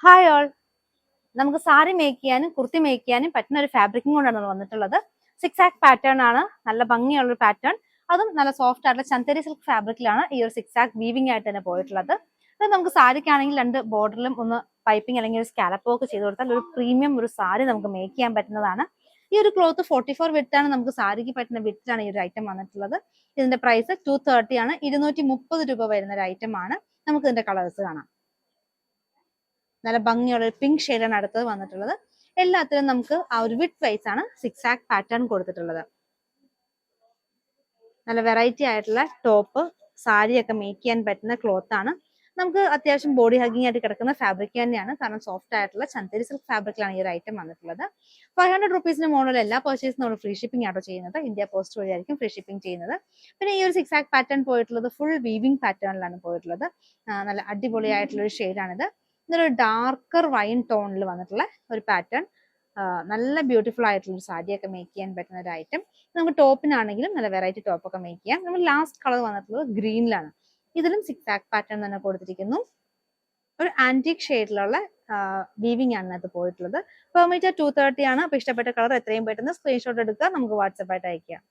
Hi all, നമുക്ക് sari make ചെയ്യാനും kurti make ചെയ്യാനും പറ്റുന്ന ഒരു ഫാബ്രിക്കും കൊണ്ടാണ് നമ്മൾ വന്നിട്ടുള്ളത്. 6 പാറ്റേൺ ആണ്, നല്ല ഭംഗിയുള്ള ഒരു പാറ്റേൺ. അതും നല്ല സോഫ്റ്റ് ആയിട്ടുള്ള ചന്തേരി സിൽക്ക് ഫാബ്രിക്കിലാണ് ഈ ഒരു 6 വീവിംഗ് ആയിട്ട് തന്നെ പോയിട്ടുള്ളത്. അത് നമുക്ക് സാരിക്കാണെങ്കിൽ 2 ബോർഡറിലും ഒന്ന് പൈപ്പിംഗ് അല്ലെങ്കിൽ ഒരു സ്കാലപ്പ് വർക്ക് ചെയ്ത് കൊടുത്താൽ ഒരു പ്രീമിയം ഒരു സാരി നമുക്ക് മേക്ക് ചെയ്യാൻ പറ്റുന്നതാണ്. ഈ ഒരു ക്ലോത്ത് 44 വിട്ടാണ് നമുക്ക് സാരിക്ക് പറ്റുന്ന വിറ്റാണ് ഈ ഒരു ഐറ്റം വന്നിട്ടുള്ളത്. ഇതിന്റെ പ്രൈസ് 230 ആണ്, 230 രൂപ വരുന്ന ഒരു ഐറ്റം ആണ്. നമുക്ക് ഇതിന്റെ കളേഴ്സ് കാണാം. നല്ല ഭംഗിയുള്ള ഒരു പിങ്ക് ഷെയ്ഡാണ് അടുത്തത് വന്നിട്ടുള്ളത്. എല്ലാത്തിലും നമുക്ക് ആ ഒരു വിത്ത് വൈസ് ആണ് 6 പാറ്റേൺ കൊടുത്തിട്ടുള്ളത്. നല്ല വെറൈറ്റി ആയിട്ടുള്ള ടോപ്പ് സാരിയൊക്കെ മേക്ക് ചെയ്യാൻ പറ്റുന്ന ക്ലോത്ത് ആണ്. നമുക്ക് അത്യാവശ്യം ബോഡി ഹഗിങ് ആയിട്ട് കിടക്കുന്ന ഫാബ്രിക് തന്നെയാണ്, കാരണം സോഫ്റ്റ് ആയിട്ടുള്ള ചന്തേരി സിൽക്ക് ഫാബ്രിക്കിലാണ് ഈ ഒരു ഐറ്റം വന്നിട്ടുള്ളത്. 500 റുപ്പീസിന് മുകളിൽ എല്ലാ പർച്ചേസിനും നമ്മൾ ഫ്രീ ഷിപ്പിംഗ് ആട്ടോ ചെയ്യുന്നത്. ഇന്ത്യ പോസ്റ്റ് വഴിയായിരിക്കും ഫ്രീ ഷിപ്പിംഗ് ചെയ്യുന്നത്. പിന്നെ ഈ ഒരു 6 പാറ്റേൺ പോയിട്ടുള്ളത് ഫുൾ വീവിംഗ് പാറ്റേണിലാണ് പോയിട്ടുള്ളത്. നല്ല അടിപൊളിയായിട്ടുള്ള ഒരു ഷെയ്ഡാണിത്. ഇതൊരു ഡാർക്കർ വൈൻ ടോണിൽ വന്നിട്ടുള്ള ഒരു പാറ്റേൺ. നല്ല ബ്യൂട്ടിഫുൾ ആയിട്ടുള്ള ഒരു സാരിയൊക്കെ മേക്ക് ചെയ്യാൻ പറ്റുന്ന ഒരു ഐറ്റം. നമുക്ക് ടോപ്പിനാണെങ്കിലും നല്ല വെറൈറ്റി ടോപ്പൊക്കെ മേക്ക് ചെയ്യാം. നമ്മൾ ലാസ്റ്റ് കളർ വന്നിട്ടുള്ളത് ഗ്രീനിലാണ്. ഇതിലും 6 പാറ്റേൺ തന്നെ കൊടുത്തിരിക്കുന്നു. ഒരു ആന്റിക് ഷെയ്ഡിലുള്ള വീവിംഗ് ആണ് അത് പോയിട്ടുള്ളത്. പെർ മീറ്റർ 230 ആണ്. അപ്പൊ ഇഷ്ടപ്പെട്ട കളർ എത്രയും പെട്ടെന്ന് സ്ക്രീൻഷോട്ട് എടുക്കുക, നമുക്ക് വാട്സപ്പ് ആയിട്ട് അയക്കാം.